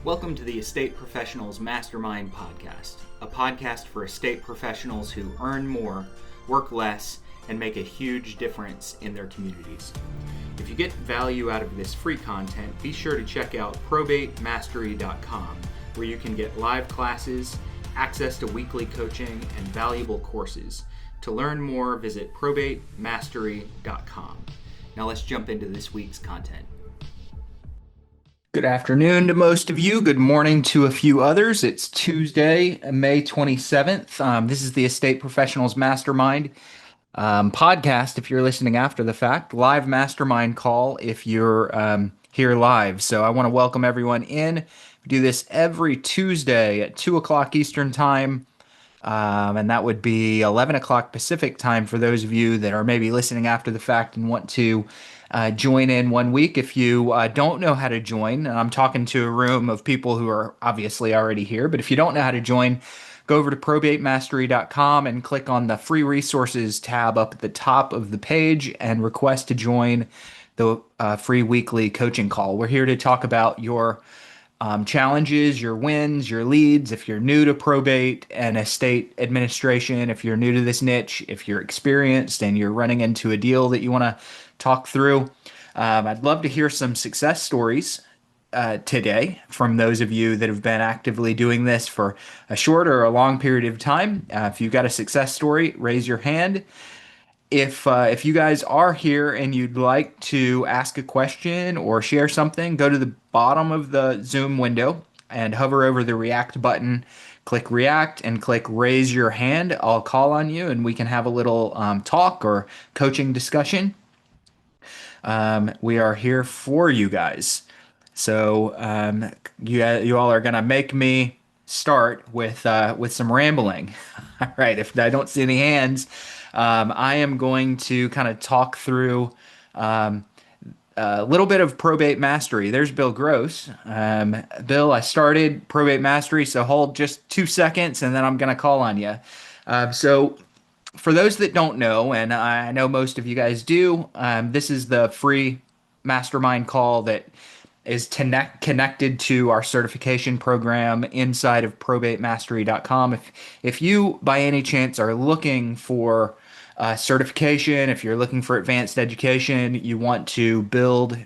Welcome to the Estate Professionals Mastermind podcast, a podcast for estate professionals who earn more, work less, and make a huge difference in their communities. If you get value out of this free content, be sure to check out probatemastery.com, where you can get live classes, access to weekly coaching, and valuable courses. To learn more, visit probatemastery.com. Now let's jump into this week's content. Good afternoon to most of you. Good morning to a few others. It's Tuesday, May 27th. This is the Estate Professionals Mastermind podcast if you're listening after the fact. Live mastermind call if you're here live. So I want to welcome everyone in. We do this every Tuesday at 2 o'clock Eastern Time. And that would be 11 o'clock Pacific Time for those of you that are maybe listening after the fact and want to join in one week. If you don't know how to join, and I'm talking to a room of people who are obviously already here, but if you don't know how to join, go over to probatemastery.com and click on the free resources tab up at the top of the page and request to join the free weekly coaching call. We're here to talk about your challenges, your wins, your leads. If you're new to probate and estate administration, if you're new to this niche, if you're experienced and you're running into a deal that you want to talk through, I'd love to hear some success stories today from those of you that have been actively doing this for a short or a long period of time. If you've got a success story, raise your hand. If you guys are here and you'd like to ask a question or share something, go to the bottom of the Zoom window and hover over the React button. Click React and click Raise Your Hand. I'll call on you and we can have a little talk or coaching discussion. We are here for you guys. So you all are going to make me start with some rambling. All right, if I don't see any hands, I am going to kind of talk through a little bit of probate mastery. There's Bill Gross. Bill, I started probate mastery, so hold just 2 seconds and then I'm going to call on you. So for those that don't know, and I know most of you guys do, this is the free mastermind call that is connected to our certification program inside of probatemastery.com. If you by any chance are looking for certification, if you're looking for advanced education, you want to build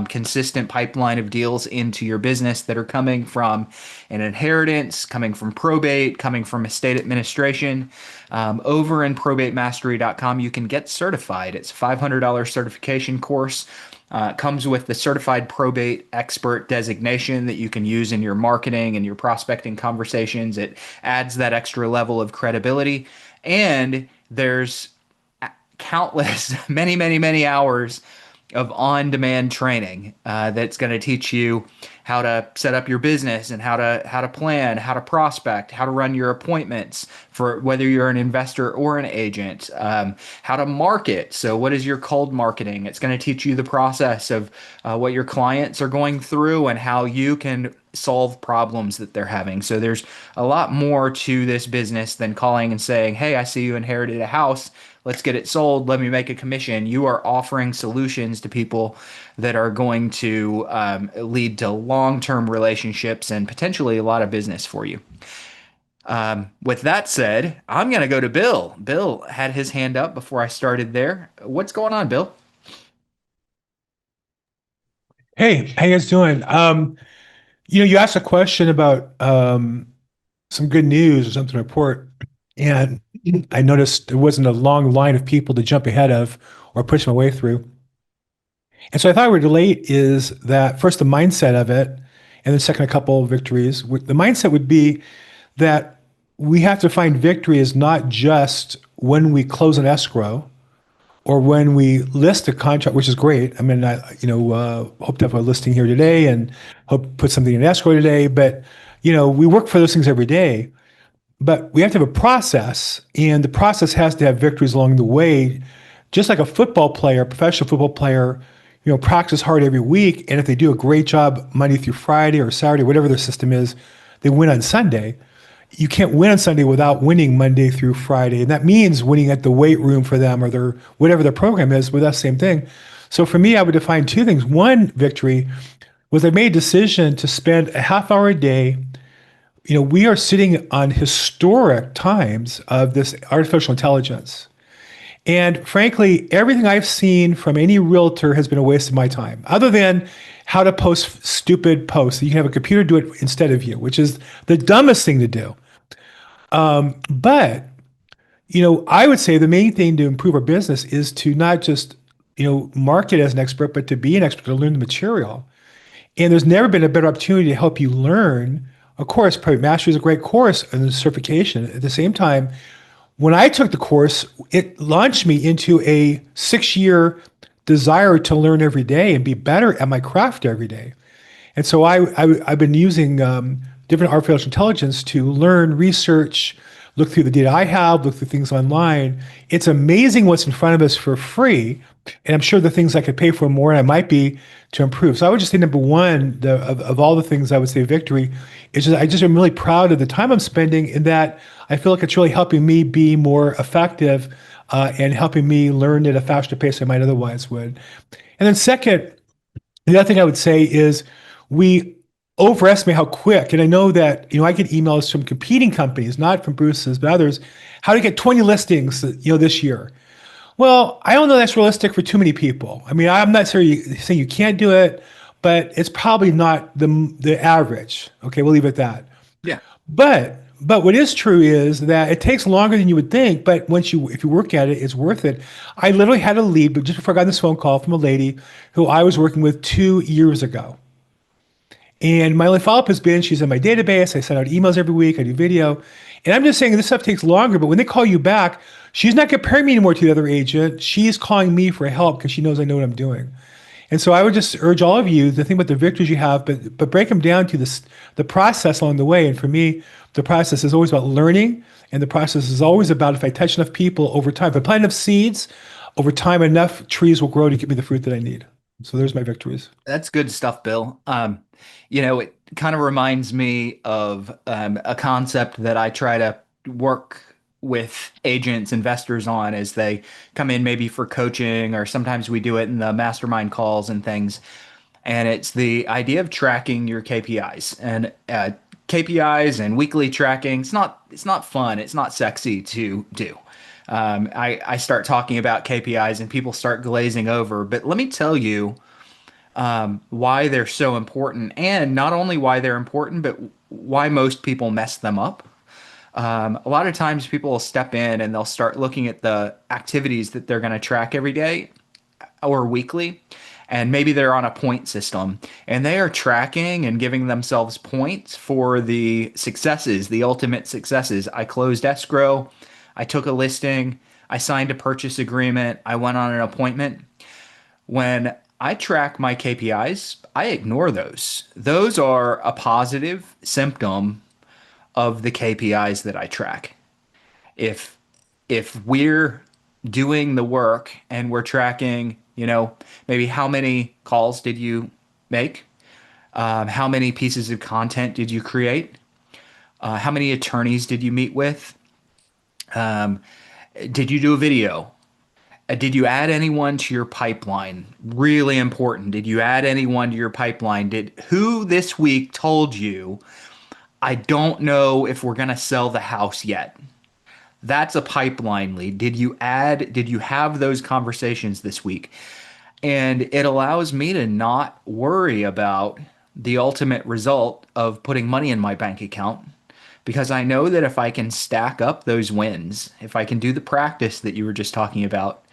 consistent pipeline of deals into your business that are coming from an inheritance, coming from probate, coming from estate administration, over in probatemastery.com, you can get certified. It's a $500 certification course. It comes with the certified probate expert designation that you can use in your marketing and your prospecting conversations. It adds that extra level of credibility. And there's countless, many hours of on-demand training that's going to teach you how to set up your business and how to plan, how to prospect, how to run your appointments for whether you're an investor or an agent, how to market. So what is your cold marketing? It's going to teach you the process of what your clients are going through and how you can solve problems that they're having. So there's a lot more to this business than calling and saying, hey, I see you inherited a house. Let's get it sold. Let me make a commission. You are offering solutions to people that are going to lead to long-term relationships and potentially a lot of business for you. With that said, I'm going to go to Bill. Bill had his hand up before I started there. What's going on, Bill? Hey, how you guys doing? You asked a question about some good news or something to report, and I noticed there wasn't a long line of people to jump ahead of or push my way through. And so I thought I would relate is that first the mindset of it, and then second a couple of victories. The mindset would be that we have to find victory is not just when we close an escrow or when we list a contract, which is great. I mean, I hope to have a listing here today and hope to put something in escrow today. But, we work for those things every day. But we have to have a process, and the process has to have victories along the way. Just like a football player, professional football player, practice hard every week. And if they do a great job Monday through Friday or Saturday, whatever their system is, they win on Sunday. You can't win on Sunday without winning Monday through Friday. And that means winning at the weight room for them or whatever their program is. With us, same thing. So for me, I would define two things. One, victory was I made a decision to spend a half hour a day. We are sitting on historic times of this artificial intelligence. And frankly, everything I've seen from any realtor has been a waste of my time, other than how to post stupid posts. You can have a computer do it instead of you, which is the dumbest thing to do. But I would say the main thing to improve our business is to not just, market as an expert, but to be an expert, to learn the material. And there's never been a better opportunity to help you learn. Of course, Probate Mastery is a great course and the certification. At the same time, when I took the course, it launched me into a 6 year desire to learn every day and be better at my craft every day. And so I've been using different artificial intelligence to learn, research, look through the data I have, look through things online. It's amazing what's in front of us for free. And I'm sure the things I could pay for more and I might be to improve. So I would just say number one, of all the things I would say victory is just I just am really proud of the time I'm spending in that I feel like it's really helping me be more effective and helping me learn at a faster pace than I might otherwise would. And then second, the other thing I would say is we overestimate how quick, and I know that, I get emails from competing companies, not from Bruce's, but others, how to get 20 listings, this year. Well, I don't know that's realistic for too many people. I mean, I'm not saying you can't do it, but it's probably not the average. Okay, we'll leave it at that. Yeah. But what is true is that it takes longer than you would think. But if you work at it, it's worth it. I literally had a lead, but just before I got this phone call from a lady who I was working with 2 years ago. And my only follow-up has been she's in my database. I send out emails every week. I do video. And I'm just saying this stuff takes longer, but when they call you back, she's not comparing me anymore to the other agent. She's calling me for help because she knows I know what I'm doing. And so I would just urge all of you to think about the victories you have, but break them down to the process along the way. And for me, the process is always about learning, and the process is always about if I touch enough people over time, if I plant enough seeds, over time enough trees will grow to give me the fruit that I need. So there's my victories. That's good stuff, Bill. It kind of reminds me of a concept that I try to work with agents, investors on as they come in maybe for coaching, or sometimes we do it in the mastermind calls and things. And it's the idea of tracking your KPIs and KPIs and weekly tracking. It's not fun. It's not sexy to do. I start talking about KPIs and people start glazing over. But let me tell you why they're so important, and not only why they're important, but why most people mess them up. A lot of times people will step in and they'll start looking at the activities that they're going to track every day or weekly. And maybe they're on a point system and they are tracking and giving themselves points for the successes, the ultimate successes. I closed escrow. I took a listing. I signed a purchase agreement. I went on an appointment. When I track my KPIs, I ignore those. Those are a positive symptom of the KPIs that I track. If if we're doing the work and we're tracking, maybe how many calls did you make? How many pieces of content did you create? How many attorneys did you meet with? Um, did you do a video? Did you add anyone to your pipeline? Really important. Did you add anyone to your pipeline? Did who this week told you, I don't know if we're going to sell the house yet? That's a pipeline lead. Did you have those conversations this week? And it allows me to not worry about the ultimate result of putting money in my bank account, because I know that if I can stack up those wins, if I can do the practice that you were just talking about,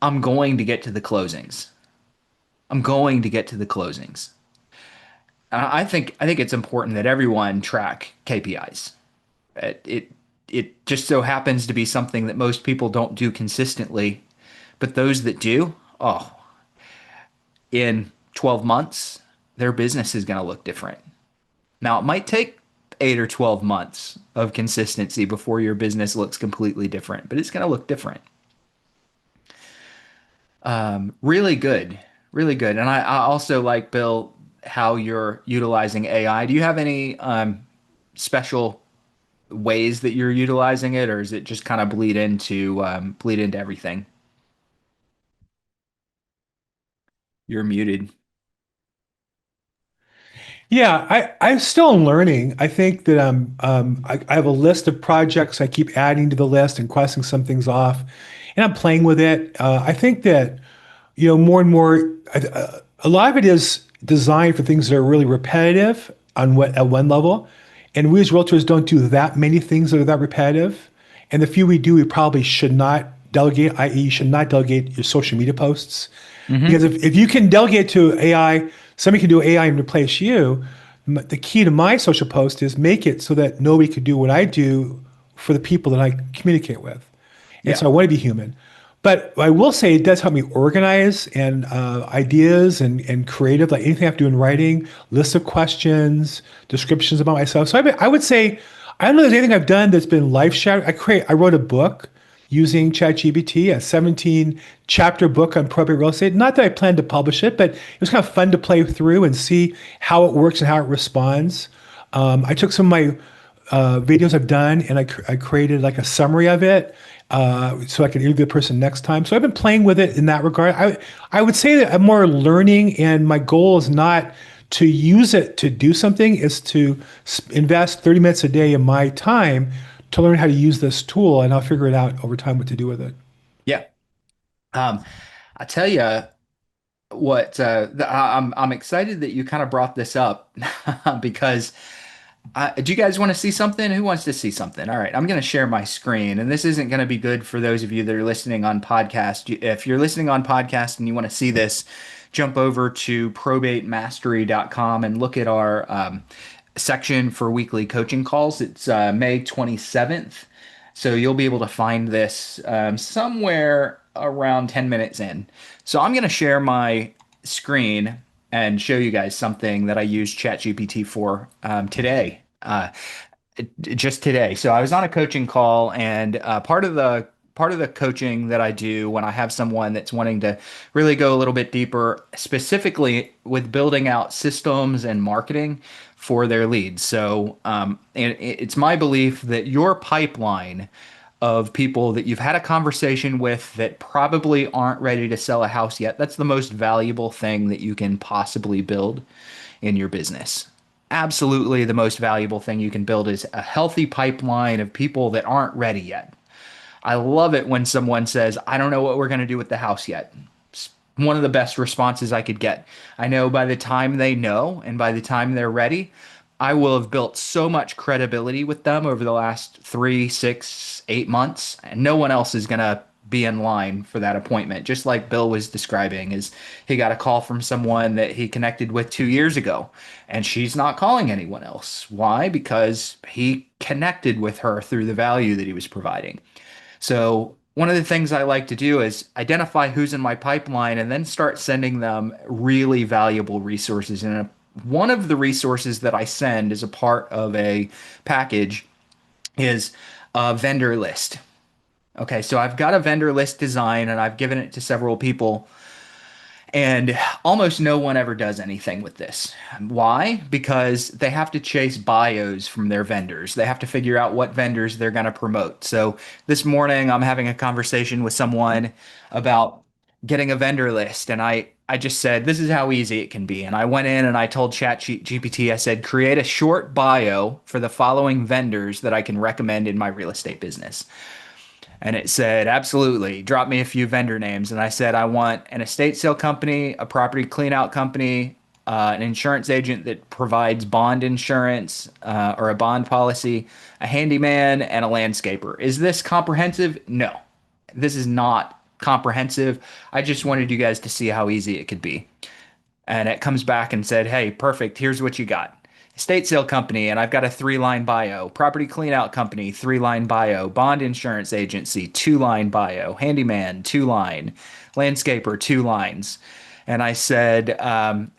I'm going to get to the closings. I'm going to get to the closings. I think it's important that everyone track KPIs. It just so happens to be something that most people don't do consistently, but those that do, oh, in 12 months, their business is going to look different. Now, it might take 8 or 12 months of consistency before your business looks completely different, but it's going to look different. Really good, really good. And I also like, Bill, how you're utilizing AI. Do you have any special ways that you're utilizing it, or is it just kind of bleed into everything? You're muted. Yeah, I'm still learning. I think that I have a list of projects I keep adding to the list and crossing some things off, and I'm playing with it. I think that, more and more, a lot of it is designed for things that are really repetitive at one level, and we as realtors don't do that many things that are that repetitive, and the few we do, we probably should not delegate, i.e., you should not delegate your social media posts. Because Hmm. if you can delegate to AI, somebody can do AI and replace you. The key to my social post is make it so that nobody could do what I do for the people that I communicate with. And Yeah. so I want to be human. But I will say it does help me organize and ideas and creative, like anything I have to do in writing, lists of questions, descriptions about myself. So I would say, I don't know if there's anything I've done that's been life shattering. I wrote a book using ChatGPT, a 17 chapter book on probate real estate. Not that I planned to publish it, but it was kind of fun to play through and see how it works and how it responds. I took some of my videos I've done and I created like a summary of it so I can interview the person next time. So I've been playing with it in that regard. I would say that I'm more learning, and my goal is not to use it to do something, is to invest 30 minutes a day of my time to learn how to use this tool, and I'll figure it out over time what to do with it. Yeah. Um, I tell you what, I'm excited that you kind of brought this up because do you guys want to see something? Who wants to see something? All right, I'm going to share my screen, and this isn't going to be good for those of you that are listening on podcast. If you're listening on podcast and you want to see this, jump over to probatemastery.com and look at our section for weekly coaching calls. It's May 27th. So you'll be able to find this somewhere around 10 minutes in. So I'm going to share my screen and show you guys something that I used ChatGPT for today. Just today. So I was on a coaching call, and part of the coaching that I do when I have someone that's wanting to really go a little bit deeper, specifically with building out systems and marketing for their leads. So and it's my belief that your pipeline of people that you've had a conversation with that probably aren't ready to sell a house yet, that's the most valuable thing that you can possibly build in your business. Absolutely, the most valuable thing you can build is a healthy pipeline of people that aren't ready yet. I love it when someone says, I don't know what we're going to do with the house yet. It's one of the best responses I could get. I know by the time they know and by the time they're ready, I will have built so much credibility with them over the last 3, 6, 8 months, and no one else is going to be in line for that appointment. Just like Bill was describing, is he got a call from someone that he connected with 2 years ago, and she's not calling anyone else. Why? Because he connected with her through the value that he was providing. So one of the things I like to do is identify who's in my pipeline and then start sending them really valuable resources. And one of the resources that I send as a part of a package is a vendor list. Okay, so I've got a vendor list design and I've given it to several people, and almost no one ever does anything with this. Why? Because they have to chase bios from their vendors. They have to figure out what vendors they're going to promote. So this morning, I'm having a conversation with someone about getting a vendor list. And I just said, this is how easy it can be. And I went in and I told ChatGPT, I said, create a short bio for the following vendors that I can recommend in my real estate business. And it said, absolutely, drop me a few vendor names. And I said, I want an estate sale company, a property clean out company, an insurance agent that provides bond insurance or a bond policy, a handyman, and a landscaper. Is this comprehensive? No, this is not comprehensive. I just wanted you guys to see how easy it could be. And it comes back and said, hey, perfect. Here's what you got. Estate sale company, and I've got a 3-line bio. Property cleanout company, 3-line bio. Bond insurance agency, 2-line bio. Handyman, 2-line. Landscaper, 2 lines. And I said,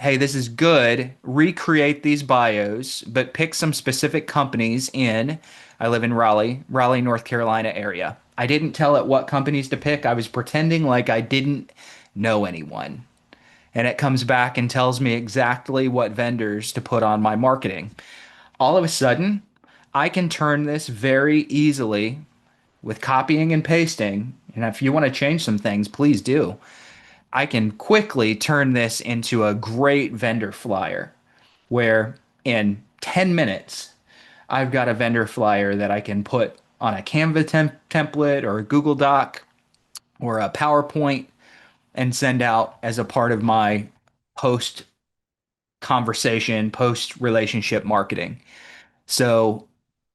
hey, this is good. Recreate these bios, but pick some specific companies in, I live in Raleigh, North Carolina area. I didn't tell it what companies to pick. I was pretending like I didn't know anyone, and it comes back and tells me exactly what vendors to put on my marketing. All of a sudden, I can turn this very easily with copying and pasting. And if you want to change some things, please do. I can quickly turn this into a great vendor flyer. where in 10 minutes, I've got a vendor flyer that I can put on a Canva template or a Google Doc or a PowerPoint and send out as a part of my post conversation, post relationship marketing. So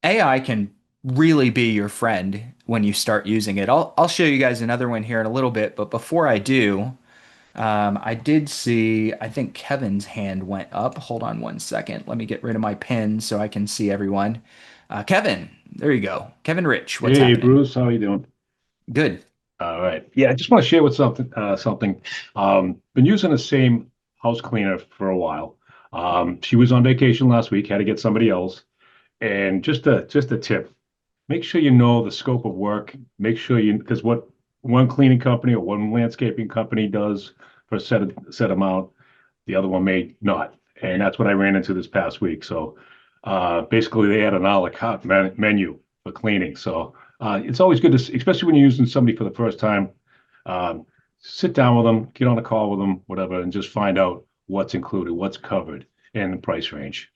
AI can really be your friend when you start using it. I'll show you guys another one here in a little bit, but before I do, I did see, I think Kevin's hand went up. Hold on one second. Let me get rid of my pin so I can see everyone. Kevin, there you go. Kevin Rich, what's Hey happening? Bruce, how you doing? Good. All right. Yeah, I just want to share with something. Been using the same house cleaner for a while. She was on vacation last week, had to get somebody else. And just a tip, make sure you know the scope of work. Make sure you because what one cleaning company or one landscaping company does for a set amount, the other one may not. And that's what I ran into this past week. So basically, they had an a la carte menu for cleaning. So it's always good to, especially when you're using somebody for the first time, um, sit down with them, get on a call with them, whatever, and just find out what's included, what's covered, and the price range.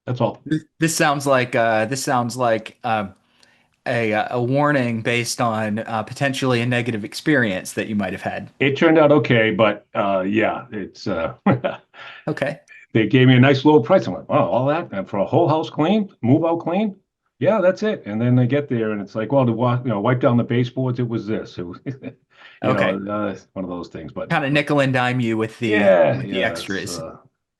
That's all. This sounds like a warning based on potentially a negative experience that you might have had. It turned out okay, but yeah, it's Okay. they gave me a nice low price. I'm like, wow, all that and for a whole house clean, move out clean. Yeah, that's it. And then they get there and it's like, well, wipe down the baseboards. It was this. It was, Okay. one of those things. Kind of nickel and dime you Yeah, with the yeah, it's extras.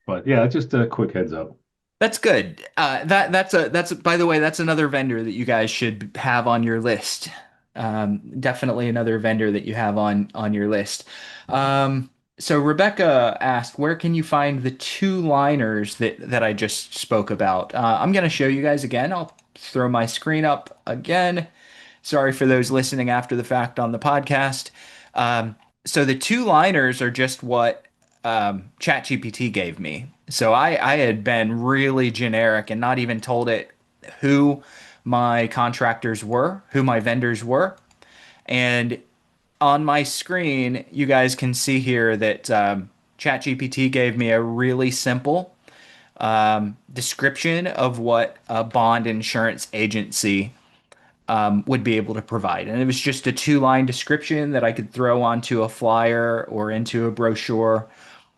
but yeah, just a quick heads up. That's good. That's by the way, that's another vendor that you guys should have on your list. Definitely another vendor that you have on your list. So Rebecca asked, where can you find the two liners that I just spoke about? I'm going to show you guys again. I'll throw my screen up again. Sorry for those listening after the fact on the podcast. Um, so the two liners are just what ChatGPT gave me. So I had been really generic and not even told it who my contractors were, who my vendors were. And on my screen, you guys can see here that ChatGPT gave me a really simple description of what a bond insurance agency would be able to provide. And it was just a two-line description that I could throw onto a flyer or into a brochure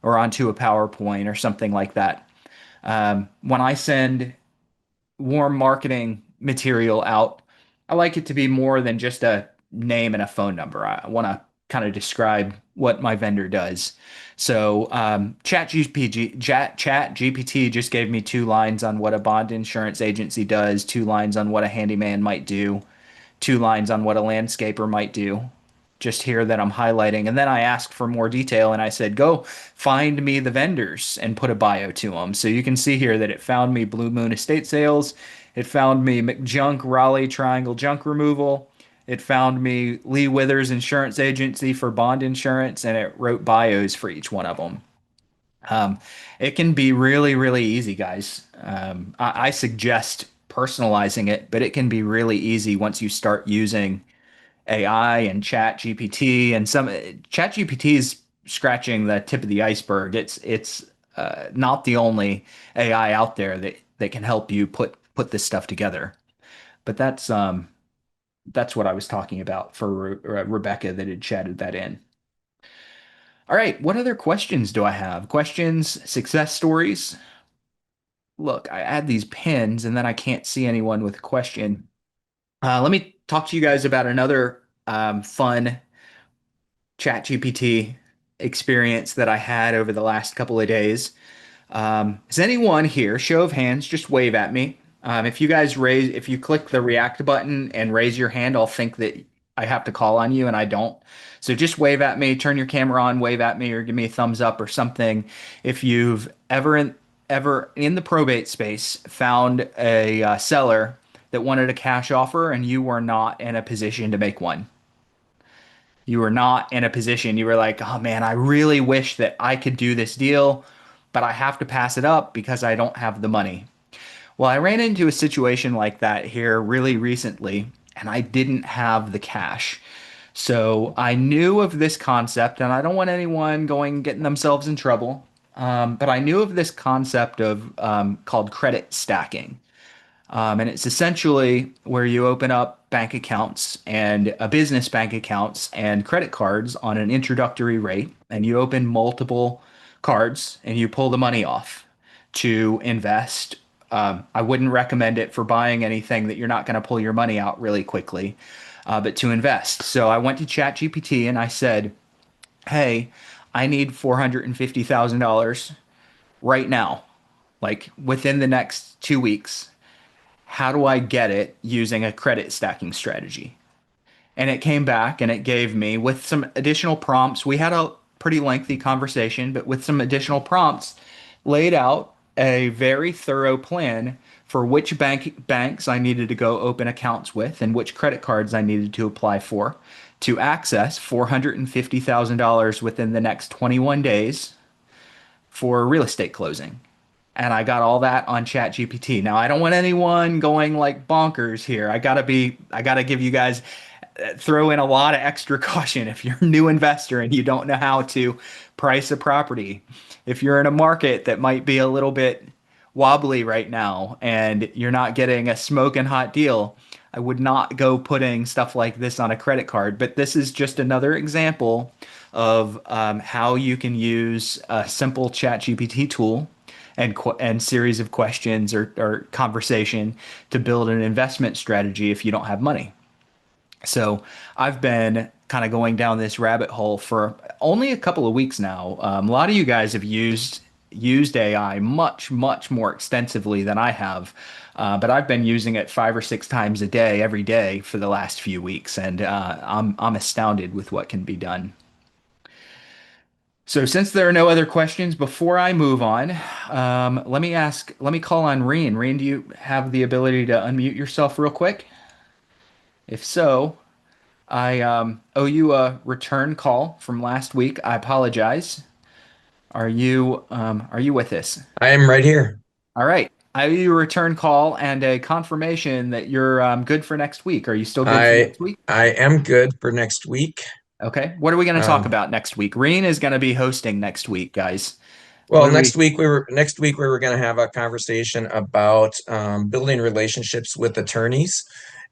or onto a PowerPoint or something like that. When I send warm marketing material out, I like it to be more than just a name and a phone number. I want to kind of describe what my vendor does. So Chat GPT just gave me two lines on what a bond insurance agency does, two lines on what a handyman might do, two lines on what a landscaper might do. Just here that I'm highlighting. And then I asked for more detail and I said, go find me the vendors and put a bio to them. So you can see here that it found me Blue Moon Estate Sales. It found me McJunk Raleigh Triangle Junk Removal. It found me Lee Withers Insurance Agency for bond insurance, and it wrote bios for each one of them. Um, it can be really, really easy, guys. I suggest personalizing it, but it can be really easy once you start using AI and Chat GPT and some Chat GPT is scratching the tip of the iceberg. It's not the only AI out there that can help you put this stuff together. But that's what I was talking about for Rebecca that had chatted that in. All right, what other questions do I have? Questions, success stories? Look, I add these pins and then I can't see anyone with a question. Let me talk to you guys about another fun ChatGPT experience that I had over the last couple of days. Is anyone here, show of hands, just wave at me. If you click the react button and raise your hand, I'll think that I have to call on you and I don't. So just wave at me, turn your camera on, wave at me, or give me a thumbs up or something. If you've ever in the probate space found a seller that wanted a cash offer and you were not in a position to make one. You were not in a position, you were like, oh man, I really wish that I could do this deal, but I have to pass it up because I don't have the money. Well, I ran into a situation like that here really recently, and I didn't have the cash. So I knew of this concept, and I don't want anyone going getting themselves in trouble. but I knew of this concept of called credit stacking. And it's essentially where you open up bank accounts and a business bank accounts and credit cards on an introductory rate, and you open multiple cards and you pull the money off to invest. I wouldn't recommend it for buying anything that you're not going to pull your money out really quickly, but to invest. So I went to ChatGPT and I said, "Hey, I need $450,000 right now, like within the next 2 weeks. How do I get it using a credit stacking strategy?" And it came back and it gave me with some additional prompts. We had a pretty lengthy conversation, but with some additional prompts, laid out a very thorough plan for which banks I needed to go open accounts with and which credit cards I needed to apply for to access $450,000 within the next 21 days for a real estate closing. And I got all that on ChatGPT. Now, I don't want anyone going like bonkers here. I gotta give you guys, throw in a lot of extra caution if you're a new investor and you don't know how to price a property. If you're in a market that might be a little bit wobbly right now and you're not getting a smoking hot deal, I would not go putting stuff like this on a credit card. But this is just another example of how you can use a simple ChatGPT tool and series of questions or conversation to build an investment strategy if you don't have money. So I've been kind of going down this rabbit hole for only a couple of weeks now. A lot of you guys have used AI much more extensively than I have, but I've been using it 5 or 6 times a day, every day for the last few weeks, and I'm astounded with what can be done. So since there are no other questions, before I move on, let me call on Reen. Reen, do you have the ability to unmute yourself real quick? If so, I owe you a return call from last week. I apologize. Are you with us? I am right here. All right. I owe you a return call and a confirmation that you're good for next week. Are you still good for I next week? I am good for next week. Okay. What are we going to talk Um, about next week? Reen is going to be hosting next week, guys. What well, are we? next week we were going to have a conversation about building relationships with attorneys,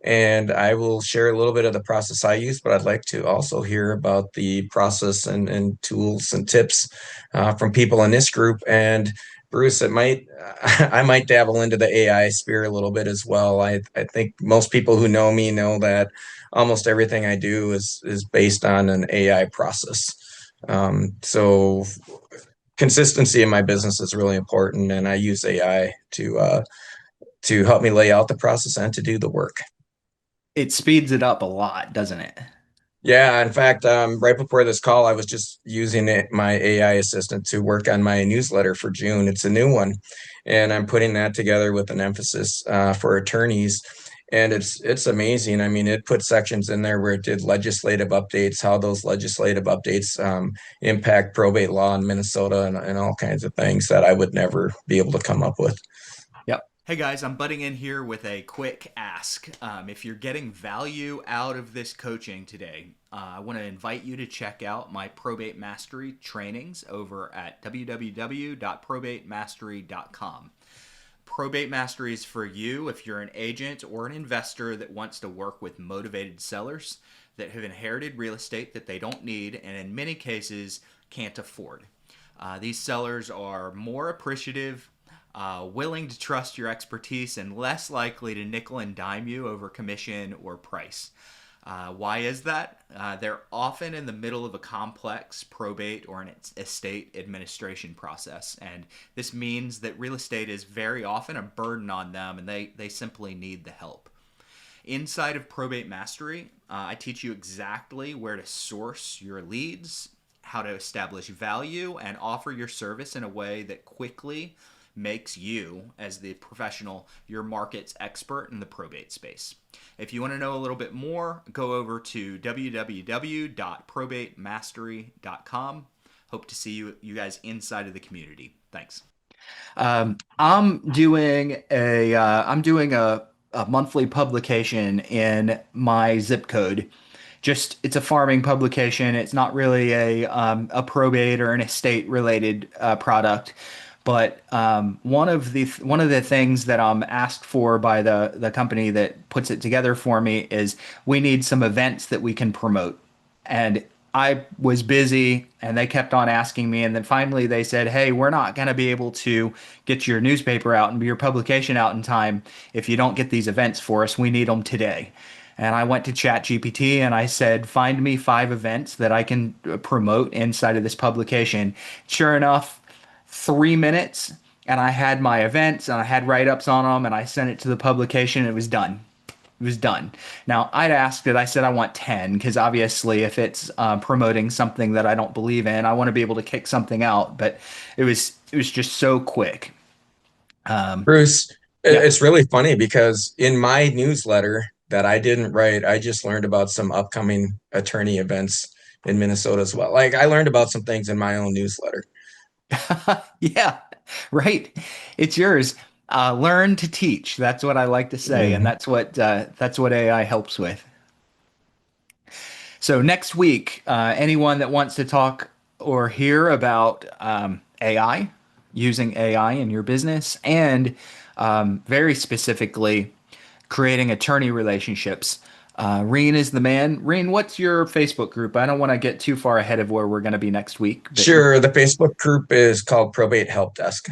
and I will share a little bit of the process I use, but I'd like to also hear about the process and tools and tips from people in this group. And Bruce, it might I might dabble into the AI sphere a little bit as well. I think most people who know me know that almost everything I do is based on an AI process. So consistency in my business is really important, and I use AI to help me lay out the process and to do the work. It speeds it up a lot, doesn't it? Yeah, in fact, right before this call, I was just using my AI assistant to work on my newsletter for June. It's a new one, and I'm putting that together with an emphasis for attorneys. And it's amazing. I mean, it put sections in there where it did legislative updates, how those legislative updates impact probate law in Minnesota and all kinds of things that I would never be able to come up with. Yep. Hey guys, I'm butting in here with a quick ask. If you're getting value out of this coaching today, I want to invite you to check out my probate mastery trainings over at www.probatemastery.com. Probate Mastery is for you if you're an agent or an investor that wants to work with motivated sellers that have inherited real estate that they don't need and in many cases can't afford. These sellers are more appreciative, willing to trust your expertise, and less likely to nickel and dime you over commission or price. Why is that? They're often in the middle of a complex probate or an estate administration process, and this means that real estate is very often a burden on them, and they simply need the help. Inside of Probate Mastery, I teach you exactly where to source your leads, how to establish value, and offer your service in a way that quickly makes you, as the professional, your market's expert in the probate space. If you want to know a little bit more, go over to www.probatemastery.com. Hope to see you guys inside of the community. Thanks. I'm doing a monthly publication in my zip code just it's a farming publication. It's not really a probate or an estate related product. But one of the things that I'm asked for by the company that puts it together for me is we need some events that we can promote. And I was busy and they kept on asking me. And then finally they said, hey, we're not going to be able to get your newspaper out and your publication out in time if you don't get these events for us. We need them today. And I went to ChatGPT and I said, find me 5 events that I can promote inside of this publication. Sure enough, 3 minutes, and I had my events and I had write-ups on them and I sent it to the publication. And it was done. It was done. Now, I'd asked it, I said I want 10 because obviously if it's promoting something that I don't believe in, I want to be able to kick something out. But it was just so quick. Bruce, Yeah. it's really funny because in my newsletter that I didn't write, I just learned about some upcoming attorney events in Minnesota as well. Like I learned about some things in my own newsletter. Yeah, right. It's yours. Learn to teach. That's what I like to say, and that's what AI helps with. So next week, anyone that wants to talk or hear about AI, using AI in your business, and very specifically creating attorney relationships. Reen is the man. Reen, what's your Facebook group? I don't want to get too far ahead of where we're going to be next week, but Sure, the Facebook group is called Probate Help Desk.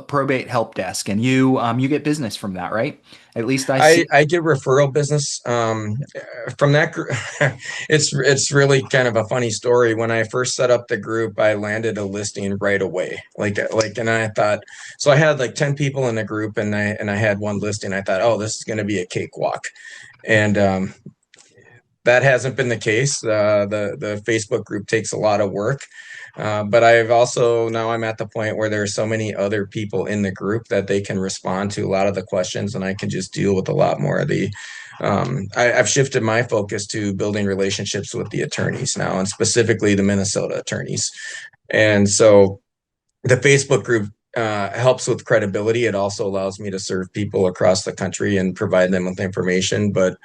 Probate Help Desk, and you get business from that, right? At least I see. I get referral business from that group. It's really kind of a funny story. When I first set up the group, I landed a listing right away. And I thought, so I had like 10 people in the group, and I had one listing. I thought, oh, this is going to be a cakewalk, and that hasn't been the case. The Facebook group takes a lot of work. But I've also now I'm at the point where there are so many other people in the group that they can respond to a lot of the questions, and I can just deal with a lot more of the. I've shifted my focus to building relationships with the attorneys now, and specifically the Minnesota attorneys. And so the Facebook group helps with credibility. It also allows me to serve people across the country and provide them with information. But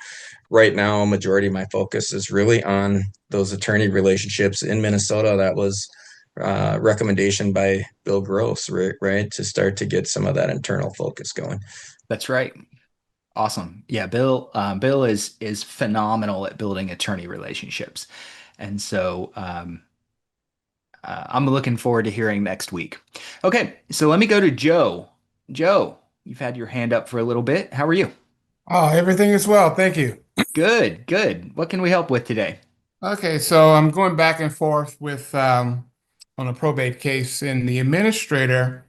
right now, a majority of my focus is really on those attorney relationships in Minnesota. That was recommendation by Bill Gross, right, to start to get some of that internal focus going. That's right. Awesome. Yeah, Bill is phenomenal at building attorney relationships, and so I'm looking forward to hearing next week. Okay, so let me go to Joe. Joe, you've had your hand up for a little bit. How are you? Oh, everything is well. Thank you. Good, good. What can we help with today? Okay, so I'm going back and forth with on a probate case, and the administrator,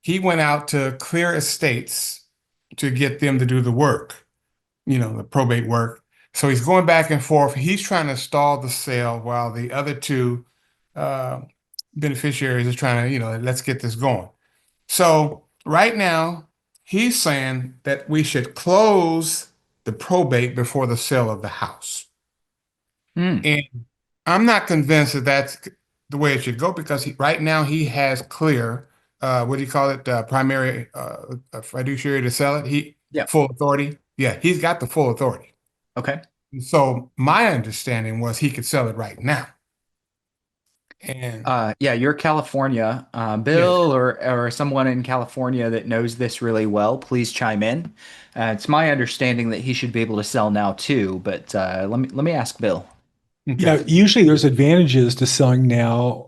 he went out to clear estates to get them to do the work, the probate work. So he's going back and forth. He's trying to stall the sale while the other two uh, beneficiaries are trying to, let's get this going. So right now, he's saying that we should close the probate before the sale of the house. Hmm. And I'm not convinced that that's the way it should go because right now he has clear, what do you call it, primary fiduciary to sell it. Yeah. Full authority. Yeah, he's got the full authority. Okay. So my understanding was he could sell it right now. And Yeah, you're California. yes, Bill or someone in California that knows this really well, please chime in. It's my understanding that he should be able to sell now too, but let me ask Bill. Yeah, okay. usually there's advantages to selling now.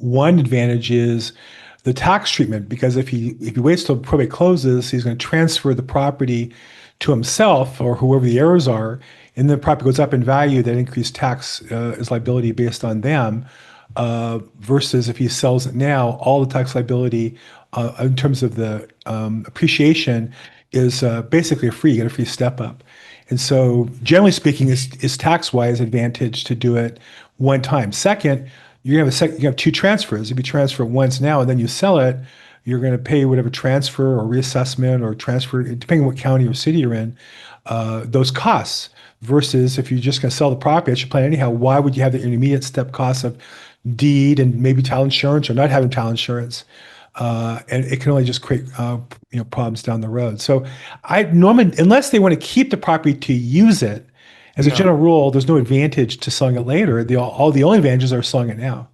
One advantage is the tax treatment, because if he waits till probate closes, he's going to transfer the property to himself or whoever the heirs are, and the property goes up in value. That increased tax is liability based on them. Versus if he sells it now, all the tax liability in terms of the appreciation is basically free. You get a free step up. And so generally speaking, is tax-wise advantage to do it one time. Second, you have 2 transfers. If you transfer it once now and then you sell it, you're going to pay whatever transfer or reassessment or transfer, depending on what county or city you're in, those costs. Versus if you're just going to sell the property at your plan anyhow, why would you have the intermediate step costs of deed and maybe title insurance or not having title insurance? And it can only just create problems down the road. So I normally, unless they want to keep the property to use it, As a No. general rule, there's no advantage to selling it later. All the only advantages are selling it now.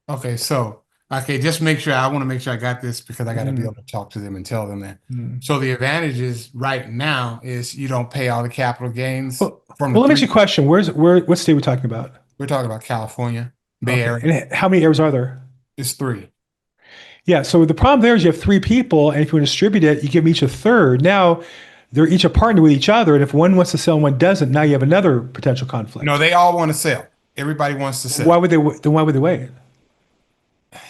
Okay, so just make sure I want to make sure I got this because I got to be Mm. able to talk to them and tell them that. Mm. So the advantages right now is you don't pay all the capital gains from the Well, let me ask you a three. question. What state are we talking about? We're talking about California, Bay Okay. Area. And how many heirs are there? It's three. Yeah. So the problem there is you have three people, and if you want to distribute it, you give them each a third. Now they're each a partner with each other, and if one wants to sell and one doesn't, now you have another potential conflict. No, they all want to sell. Everybody wants to sell. Why would they wait?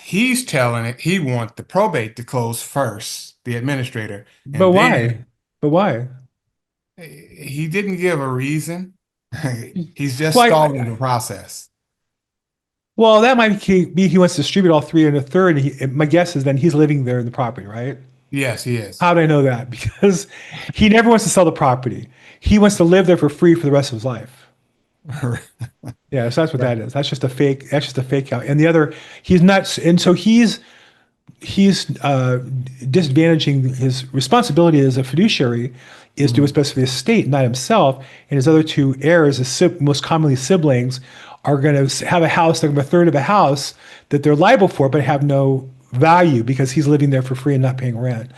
He's telling it he wants the probate to close first, the administrator, But and why? then But why? he didn't give a reason. He's just Well, stalling the process. well, that might be he wants to distribute all three and a third. My guess is then he's living there in the property, right? Yes, he is. How do I know that? Because he never wants to sell the property. He wants to live there for free for the rest of his life. Yeah, so that's what that is. That's just a fake. That's just a fake out. And the other, he's not, and so he's disadvantaging his responsibility as a fiduciary is to what's best for the estate, not himself. And his other two heirs, most commonly siblings, are going to have a house, like a third of a house that they're liable for, but have no value because he's living there for free and not paying rent.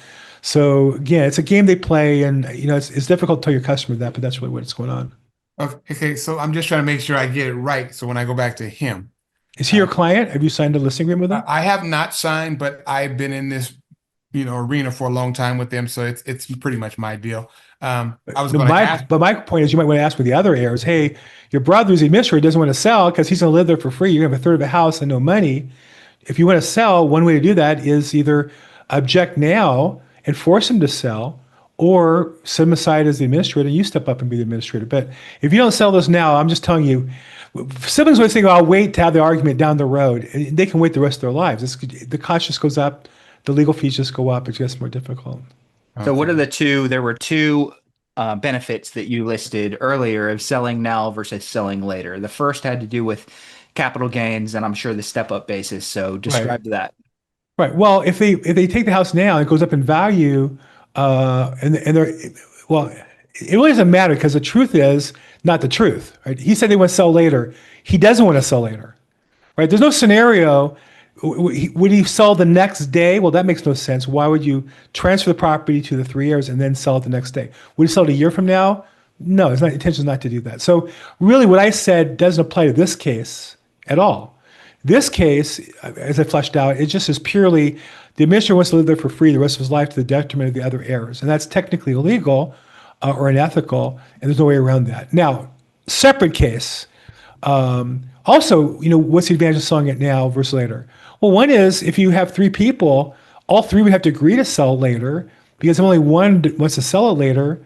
So again, it's a game they play, and it's difficult to tell your customer that, but that's really what's going on. Okay, so I'm just trying to make sure I get it right. So when I go back to him, Is he your client? Have you signed a listing agreement with him? I have not signed, but I've been in this, arena for a long time with them, so it's pretty much my deal. I was going to ask. But my point is, you might want to ask with the other heirs, hey, your brother who's the administrator doesn't want to sell because he's going to live there for free. You're going to have a third of a house and no money. If you want to sell, one way to do that is either object now and force him to sell, or set him aside as the administrator and you step up and be the administrator. But if you don't sell this now, I'm just telling you, siblings always think, oh, I'll wait to have the argument down the road. And they can wait the rest of their lives. The cost just goes up. The legal fees just go up. It gets more difficult. So what are there were two benefits that you listed earlier of selling now versus selling later. The first had to do with capital gains, and I'm sure the step-up basis. So describe that. Right. Well, if they take the house now, it goes up in value, and they're well, it really doesn't matter because the truth is not the truth. Right? He said they want to sell later. He doesn't want to sell later. Right? There's no scenario. Would he sell the next day? Well, that makes no sense. Why would you transfer the property to the three heirs and then sell it the next day? Would he sell it a year from now? No, his intention is not to do that. So really what I said doesn't apply to this case at all. This case, as I fleshed out, it just is purely the administrator wants to live there for free the rest of his life to the detriment of the other heirs. And that's technically illegal or unethical, and there's no way around that. Now, separate case, also, what's the advantage of selling it now versus later? Well, one is if you have three people, all three would have to agree to sell later because if only one wants to sell it later,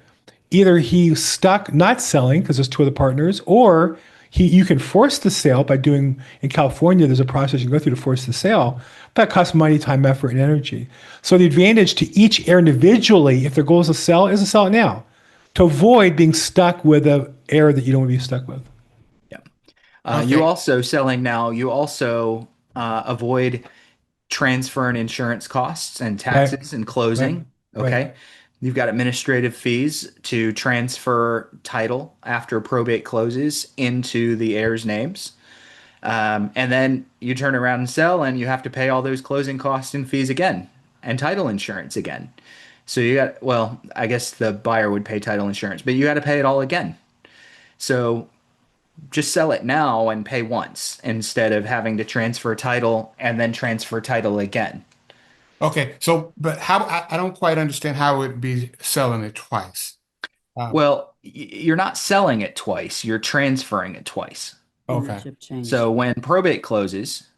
either he's stuck not selling because there's two other partners, or you can force the sale by doing, in California, there's a process you can go through to force the sale. But that costs money, time, effort, and energy. So the advantage to each heir individually, if their goal is to sell it now, to avoid being stuck with an heir that you don't want to be stuck with. Yeah. Okay. You also selling now, you also avoid transfer and insurance costs and taxes and closing. Right. Okay. You've got administrative fees to transfer title after probate closes into the heirs' names. And then you turn around and sell, and you have to pay all those closing costs and fees again, and title insurance again. So I guess the buyer would pay title insurance, but you got to pay it all again. So just sell it now and pay once instead of having to transfer title and then transfer title again. Okay, so but how I don't quite understand how it would be selling it twice. Well, you're not selling it twice, you're transferring it twice. Okay. Ownership change. So when probate closes,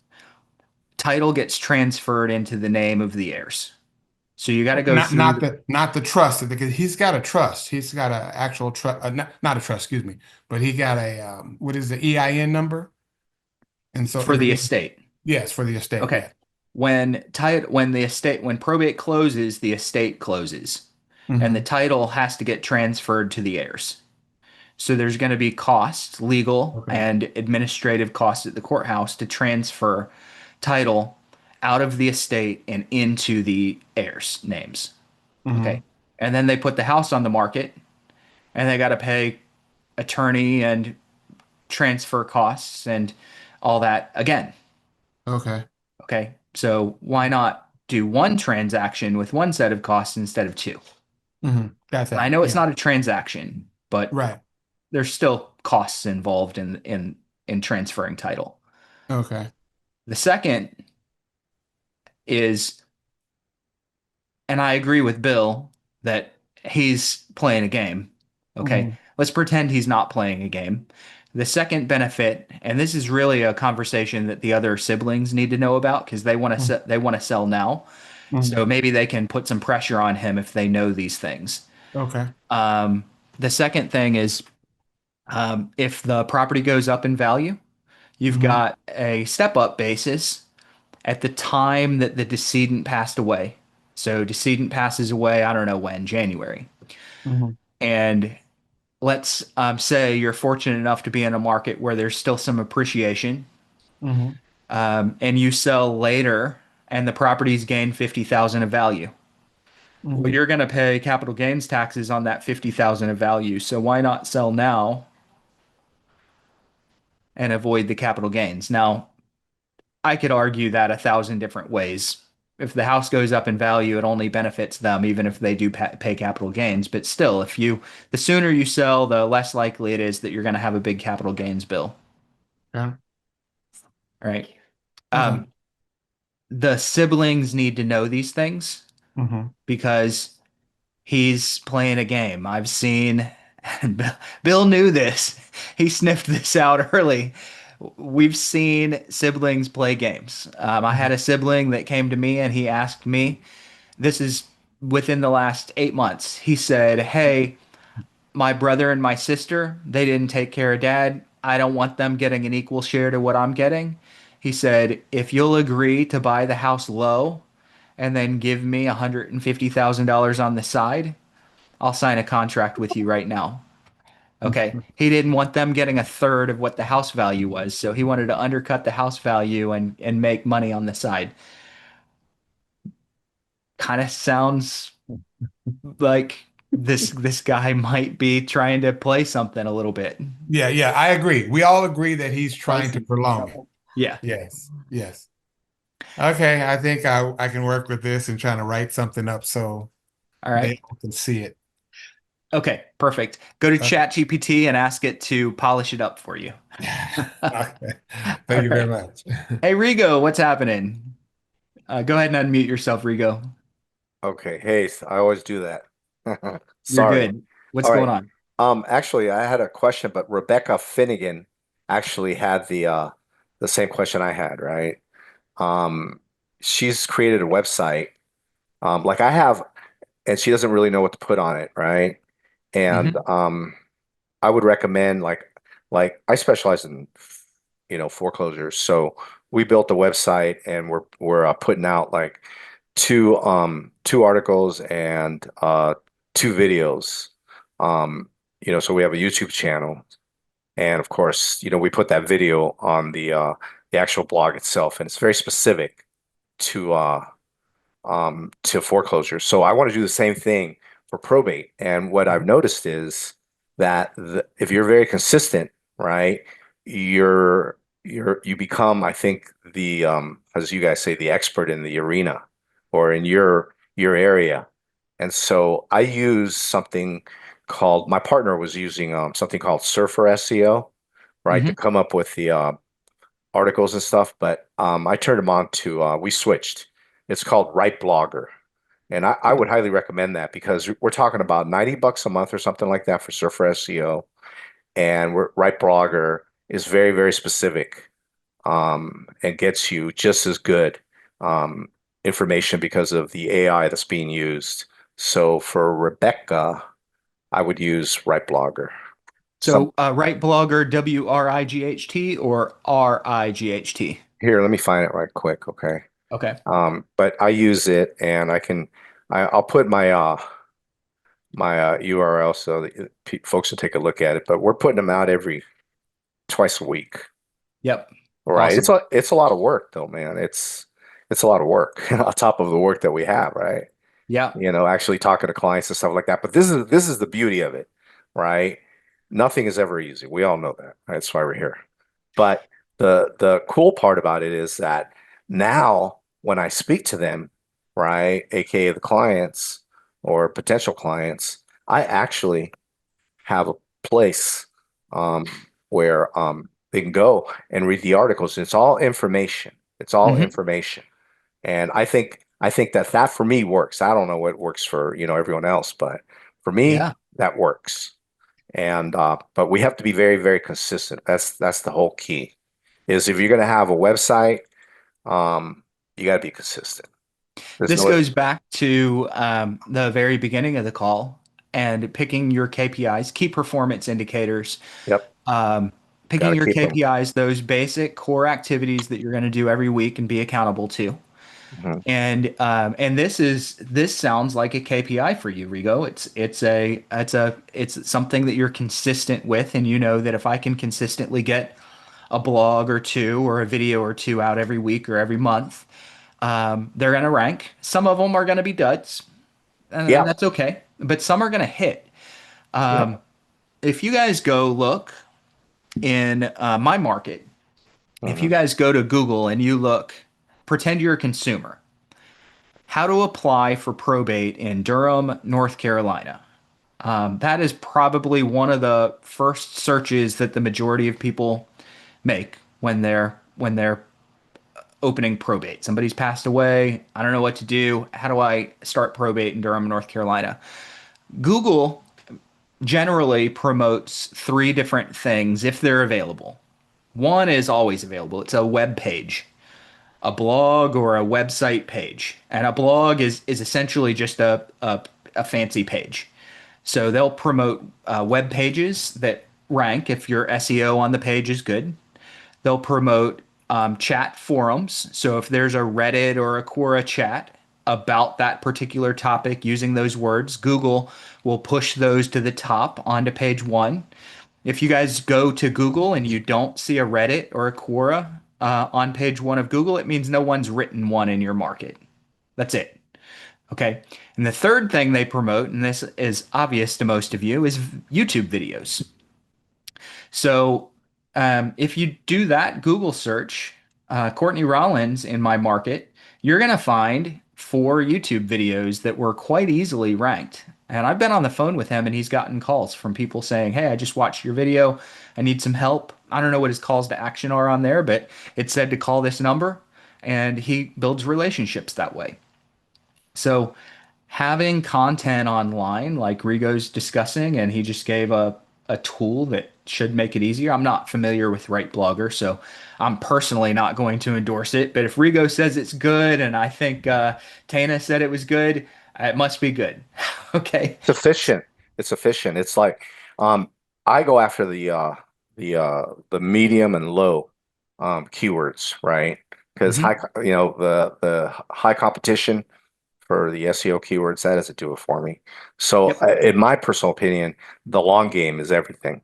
title gets transferred into the name of the heirs. So you got to go through not the trust, because he's got a trust. He's got an actual trust, not a trust, excuse me, but he got a what is the EIN number? And so for the estate. Yes, for the estate. Okay. When probate closes, the estate closes, and the title has to get transferred to the heirs. So there's going to be costs, legal and administrative costs at the courthouse to transfer title out of the estate and into the heirs' names. Okay. And then they put the house on the market, and they got to pay attorney and transfer costs and all that again. Okay. Okay. So why not do one transaction with one set of costs instead of two? Got I that. know it's Yeah. not a transaction, but Right. there's still costs involved in transferring title. Okay. The second is, and I agree with Bill that he's playing a game. Okay. hmm Let's pretend he's not playing a game. The second benefit, and this is really a conversation that the other siblings need to know about because they want to sell now. hmm So maybe they can put some pressure on him if they know these things. Okay. Um, the second thing is if the property goes up in value, you've hmm got a step up basis at the time that the decedent passed away. So decedent passes away, I don't know when, January. hmm And let's say you're fortunate enough to be in a market where there's still some appreciation, hmm and you sell later and the property's gained 50,000 of value. Well, hmm you're going to pay capital gains taxes on that 50,000 of value. So why not sell now and avoid the capital gains? Now, I could argue that a thousand different ways. If the house goes up in value, it only benefits them, even if they do pay capital gains. But still, the sooner you sell, the less likely it is that you're going to have a big capital gains bill. Yeah. All right. Okay. Um, the siblings need to know these things hmm because he's playing a game. I've seen, and Bill knew this. He sniffed this out early. We've seen siblings play games. I had a sibling that came to me and he asked me, this is within the last 8 months. He said, "Hey, my brother and my sister, they didn't take care of dad. I don't want them getting an equal share to what I'm getting." He said, "If you'll agree to buy the house low and then give me $150,000 on the side, I'll sign a contract with you right now." Okay. He didn't want them getting a third of what the house value was, so he wanted to undercut the house value and make money on the side. Kind of sounds like this guy might be trying to play something a little bit. Yeah, yeah, I agree. We all agree that he's trying to Spicy. prolong it. Yeah. Yes, yes. Okay, I think I can work with this and trying to write something up so All they right. all can see it. Okay, perfect. Go to Okay. ChatGPT and ask it to polish it up for you. Okay. All Thank you very right. much. Hey, Rigo, what's happening? Go ahead and unmute yourself, Rigo. Okay. Hey, I always do that. You're Sorry. good. What's All going right. on? Actually, I had a question, but Rebecca Finnegan actually had the same question I had, right? Um, she's created a website, like I have, and she doesn't really know what to put on it, right? And Hmm. I would recommend like I specialize in foreclosures, so we built a website and we're putting out like two articles and two videos. Um, so we have a YouTube channel, and of course, we put that video on the actual blog itself, and it's very specific to to foreclosure. So I want to do the same thing for probate. And what I've noticed is that if you're very consistent, right, you become, I think, the as you guys say, the expert in the arena or in your area. And so I use something called, my partner was using something called Surfer SEO, right, to Hmm. come up with the articles and stuff. But I turned him on to we switched. It's called Right Blogger. And I would highly recommend that because we're talking about $90 a month or something like that for Surfer SEO. And Right Blogger is very, very specific, and gets you just as good um, information because of the AI that's being used. So for Rebecca, I would use Right Blogger. Some So, right blogger, WRIGHT or RIGHT? Here, let me find it right quick, okay? Okay. But I use it, and I'll put my URL so that folks can take a look at it. But we're putting them out every twice a week. Yep. All right. Awesome. It's a lot of work though, man. It's a lot of work on top of the work that we have, right? Yeah. Actually talking to clients and stuff like that. But this is the beauty of it, right? nothing is ever easy. We all know that. That's why we're here. But the cool part about it is that now when I speak to them, right, aka the clients or potential clients, I actually have a place um, where they can go and read the articles. It's all information. It's all Hmm. information. And I think that for me works. I don't know what works for, everyone else, but for me, Yeah. that works. And but we have to be very, very consistent. That's the whole key. Is if you're going to have a website, um, you got to be consistent. There's This no, goes back to the very beginning of the call and picking your KPIs, key performance indicators, yep, um, got picking to your keep them. KPIs, those basic core activities that you're going to do every week and be accountable to. Mhm. And this sounds like a KPI for you, Rigo. It's something that you're consistent with, and you know that if I can consistently get a blog or two or a video or two out every week or every month, they're going to rank. Some of them are going to be duds, and Yeah, that's okay. But some are going to hit. yep. If you guys go look in my market, if you Mhm. guys go to Google and you look, pretend you're a consumer, how to apply for probate in Durham, North Carolina. That is probably one of the first searches that the majority of people make when they're opening probate. Somebody's passed away. I don't know what to do. How do I start probate in Durham, North Carolina? Google generally promotes three different things if they're available. One is always available. It's a web page, a blog or a website page. And a blog is essentially just a fancy page. So they'll promote web pages that rank if your SEO on the page is good. They'll promote chat forums. So if there's a Reddit or a Quora chat about that particular topic using those words, Google will push those to the top onto page one. If you guys go to Google and you don't see a Reddit or a Quora on page one of Google, it means no one's written one in your market. That's it. Okay. And the third thing they promote, and this is obvious to most of you, is YouTube videos. So if you do that Google search, Courtney Rollins in my market, you're going to find 4 YouTube videos that were quite easily ranked. And I've been on the phone with him and he's gotten calls from people saying, "Hey, I just watched your video. I need some help." I don't know what his calls to action are on there, but it said to call this number. And he builds relationships that way. So having content online like Rigo's discussing, and he just gave a tool that should make it easier. I'm not familiar with Right Blogger, so I'm personally not going to endorse it. But if Rigo says it's good, and I think Tana said it was good, it must be good. Okay. It's efficient. It's efficient. It's like um, I go after the medium and low keywords, right? Because Hmm. the high competition for the SEO keywords, that doesn't do it for me. So, Yep. in my personal opinion, the long game is everything.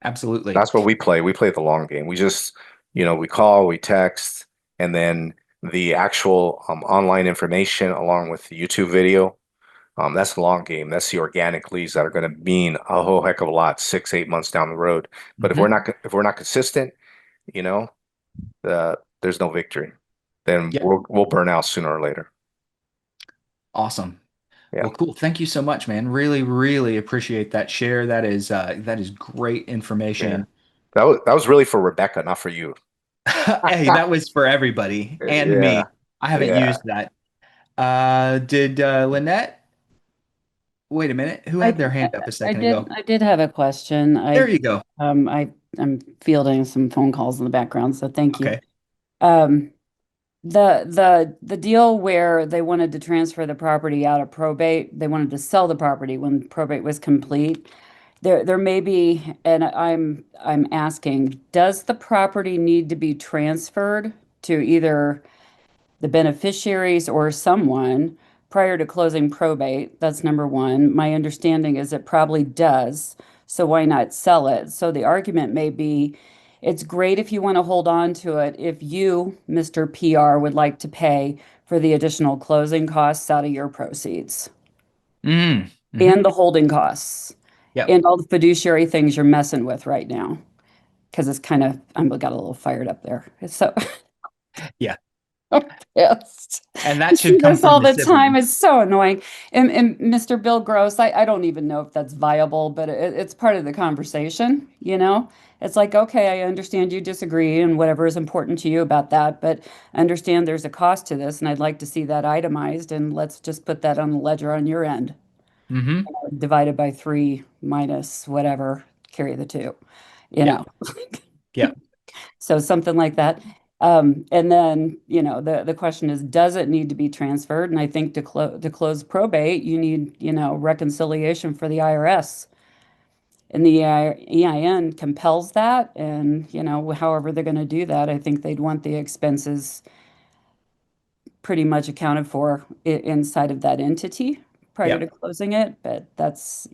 Absolutely. That's what we play. We play the long game. We just, we call, we text, and then the actual online information along with the YouTube video. That's the long game. That's the organic leads that are going to mean a whole heck of a lot 6, 8 months down the road. But Hmm. if we're not consistent, you know, there's no victory. Then Yep. we'll burn out sooner or later. Awesome. Yeah, Well, cool. Thank you so much, man. Really, really appreciate that share. That is great yeah. information. That was really for Rebecca, not for you. Hey, that was for everybody and Yeah, me. I haven't yeah. used that. Did Lynette? Wait a minute. Who I had their hand up a I second did ago? I did have a question. There you go. I'm fielding some phone calls in the background, so thank you. Okay. Um, the deal where they wanted to transfer the property out of probate, they wanted to sell the property when probate was complete. There may be, and I'm asking, does the property need to be transferred to either the beneficiaries or someone prior to closing probate? That's number one. My understanding is it probably does. So why not sell it? So the argument may be it's great if you want to hold on to it, if you, Mr. PR, would like to pay for the additional closing costs out of your proceeds Mm. Hmm. and the holding costs. Yep. and all the fiduciary things you're messing with right now. Because it's kind of, I'm got a little fired up there. So Yeah. I'm pissed. And I that see should come this from all the the time. sibling. It's so annoying. And Mr. Bill Gross, I don't even know if that's viable, but it's part of the conversation, you know? It's like, okay, I understand you disagree and whatever is important to you about that, but understand there's a cost to this, and I'd like to see that itemized, and let's just put that on the ledger on your end, Mm-hmm. divided by three minus whatever, carry the two, you Yeah. know? Yeah. So something like that. And then, the question is, does it need to be transferred? And I think to close probate, you need, reconciliation for the IRS. And the EIN compels that. And, however they're going to do that, I think they'd want the expenses pretty much accounted for inside of that entity prior Yeah. to closing it. But that's,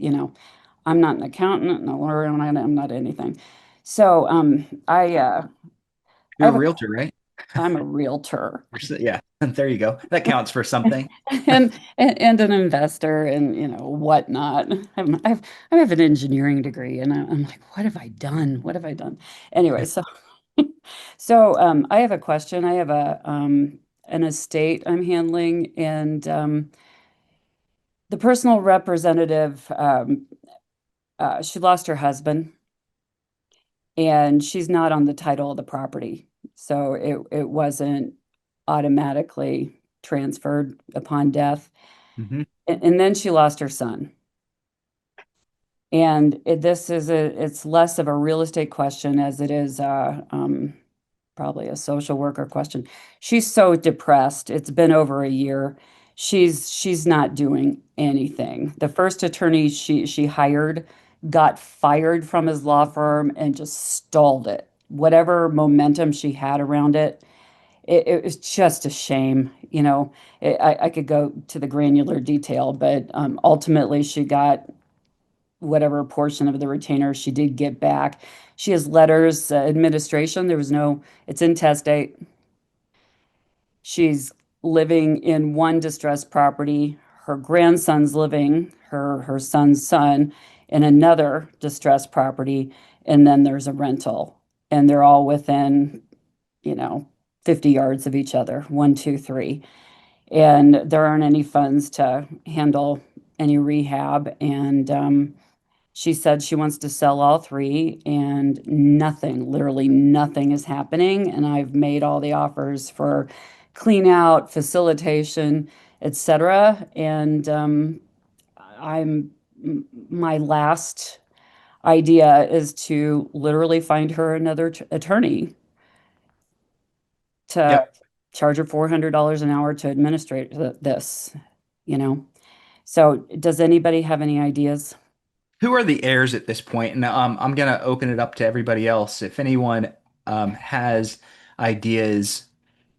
I'm not an accountant, no lawyer, I'm not anything. So I You're a have a realtor, right? I'm a realtor Yeah. There you go. That counts for something. and an investor and whatnot. I have an engineering degree and I'm like, what have I done? What have I done? Anyway, so I have a question. I have an estate I'm handling, and the personal representative, she lost her husband, and she's not on the title of the property. So it wasn't automatically transferred upon death. Hmm. And then she lost her son. And it's less of a real estate question as it is probably a social worker question. She's so depressed. It's been over a year. She's not doing anything. The first attorney she hired got fired from his law firm and just stalled it. Whatever momentum she had around it, it was just a shame. I could go to the granular detail, but ultimately she got whatever portion of the retainer she did get back. She has letters, administration. It's intestate. She's living in one distressed property. Her grandson's living, her son's son, in another distressed property. And then there's a rental. And they're all within, you know, 50 yards of each other, one, two, three. And there aren't any funds to handle any rehab. And she said she wants to sell all three, and nothing, literally nothing is happening. And I've made all the offers for clean out, facilitation, etc. And I'm my last idea is to literally find her another attorney to Yep. charge her $400 an hour to administrate this, you know. So does anybody have any ideas? Who are the heirs at this point? And I'm gonna open it up to everybody else. If anyone has ideas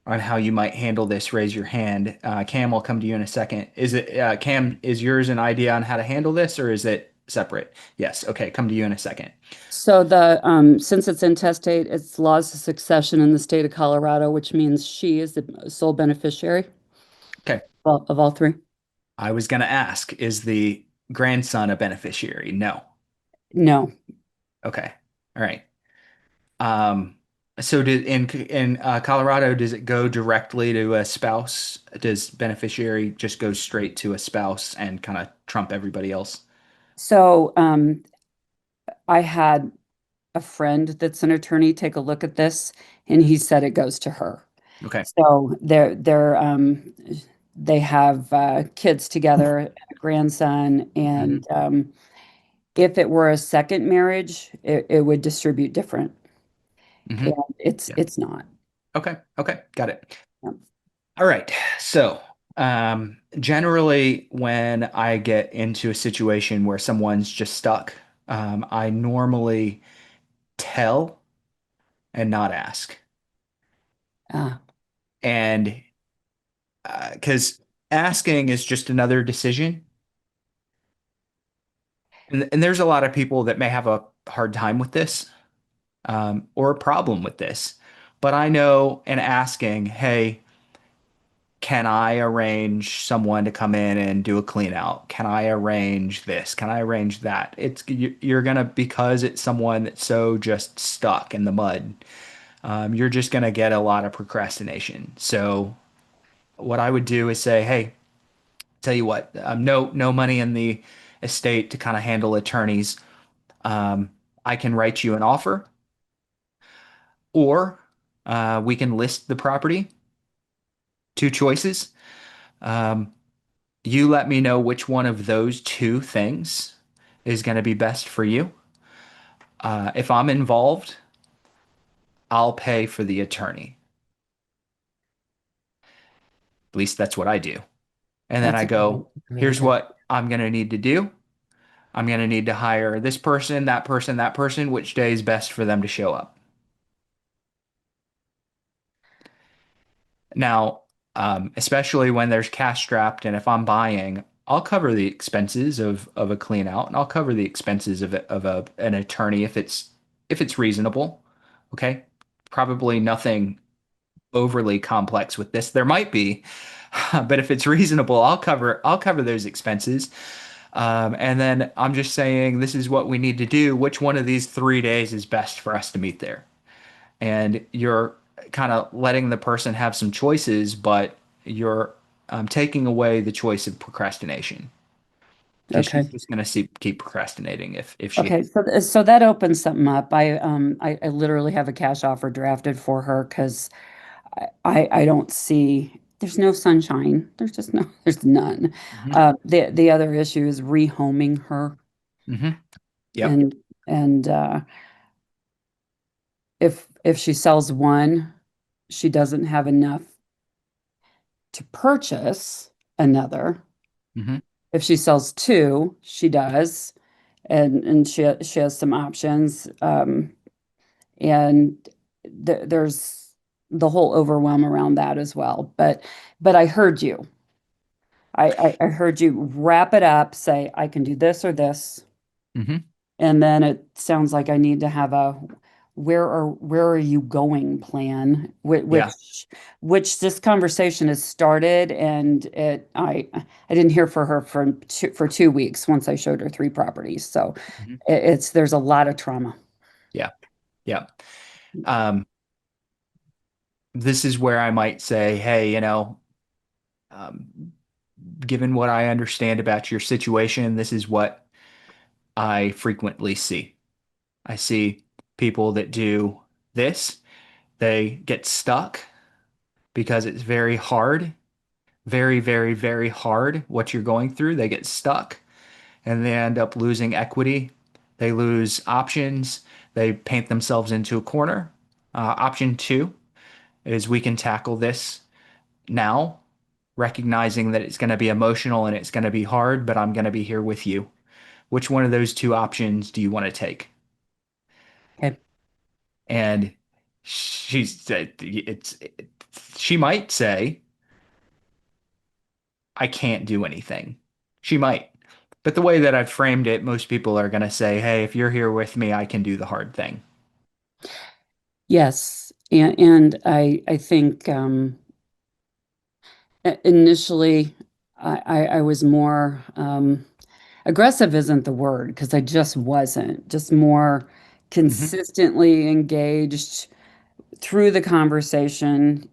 on how you might handle this, raise your hand. Cam, will come to you in a second. Is it Cam? Is yours an idea on how to handle this, or is it separate? Yes. Okay. Come to you in a second. So the since it's intestate, it's laws of succession in the state of Colorado, which means she is the sole beneficiary Okay. of all three. I was gonna ask, is the grandson a beneficiary? No. No. Okay. All right. Um, so in Colorado, does it go directly to a spouse? Does beneficiary just go straight to a spouse and kind of trump everybody else? So I had a friend that's an attorney take a look at this, and he said it goes to her. Okay. So they have kids together, a grandson, Hmm. and if it were a second marriage, it would distribute different. Hmm. And it's Yeah. it's not. Okay. Okay. Got it. Yeah. All right. So, generally, when I get into a situation where someone's just stuck, I normally tell and not ask. Ah, And because asking is just another decision. And there's a lot of people that may have a hard time with this, or a problem with this. But I know in asking, hey, can I arrange someone to come in and do a clean out? Can I arrange this? Can I arrange that? You're gonna, because it's someone that's so just stuck in the mud, you're just gonna get a lot of procrastination. So what I would do is say, hey, tell you what, no money in the estate to kind of handle attorneys. I can write you an offer, or we can list the property. Two choices. Um, you let me know which one of those two things is going to be best for you. If I'm involved, I'll pay for the attorney. At least that's what I do. And then That's I a go, really here's good. what I'm going to need to do. I'm going to need to hire this person, that person, that person. Which day is best for them to show up? Now, especially when there's cash strapped, and if I'm buying, I'll cover the expenses of a clean out, and I'll cover the expenses of an attorney if it's reasonable. Okay, probably nothing overly complex with this. There might be, but if it's reasonable, I'll cover those expenses. And then I'm just saying this is what we need to do. Which one of these 3 days is best for us to meet there? And you're kind of letting the person have some choices, but you're taking away the choice of procrastination because she's Okay. just going to keep procrastinating if she. Okay. So that opens something up. I literally have a cash offer drafted for her because I don't see, there's no sunshine. There's just no, there's none. Mhm. The other issue is rehoming her, Mhm. Yep. and and if she sells one, she doesn't have enough to purchase another. Mhm. If she sells two, she does, and she has some options. And there's the whole overwhelm around that as well. But I heard you. I heard you wrap it up, say I can do this or this, Mhm. and then it sounds like I need to have a where are you going plan, Yeah. which this conversation has started, and I didn't hear for her for 2 weeks once I showed her three properties. So Mhm. it's there's a lot of trauma. Yeah. Yeah. Um, this is where I might say, hey, um, given what I understand about your situation, this is what I frequently see. I see people that do this, they get stuck because it's very hard, very, very, very hard what you're going through. They get stuck and they end up losing equity. They lose options. They paint themselves into a corner. Option two is we can tackle this now, recognizing that it's going to be emotional and it's going to be hard, but I'm going to be here with you. Which one of those two options do you want to take? Okay. And she might say, I can't do anything. She might. But the way that I've framed it, most people are going to say, hey, if you're here with me, I can do the hard thing. Yes, and I think initially I was more aggressive isn't the word because I just wasn't, just more Hmm. consistently engaged through the conversation,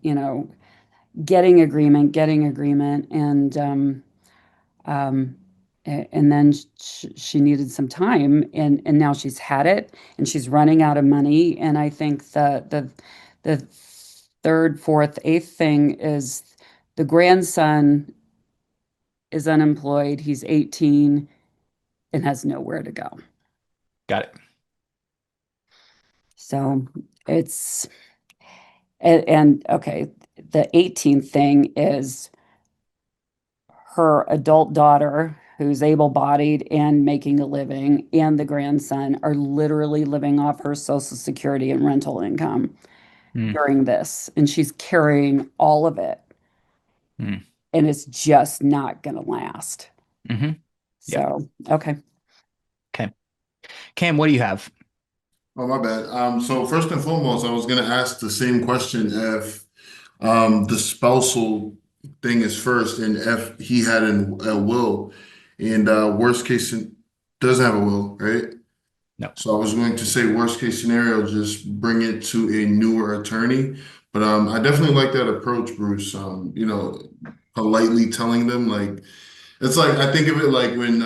getting agreement, um, and then she needed some time, and now she's had it, and she's running out of money. And I think the third, fourth, eighth thing is the grandson is unemployed. He's 18 and has nowhere to go. Got it. So it's and okay, the 18th thing is her adult daughter who's able-bodied and making a living, and the grandson are literally living off her Social Security and rental income Mm, during this, and she's carrying all of it, mm, and it's just not going to last. hmm. Yep. So, okay. Okay. Cam, what do you have? Oh, my bad. So first and foremost, I was gonna ask the same question if the spousal thing is first, and F he had a will, and worst case doesn't have a will, right? No. So I was going to say worst case scenario, just bring it to a newer attorney. But I definitely like that approach, Bruce. Politely telling them like it's like I think of it like when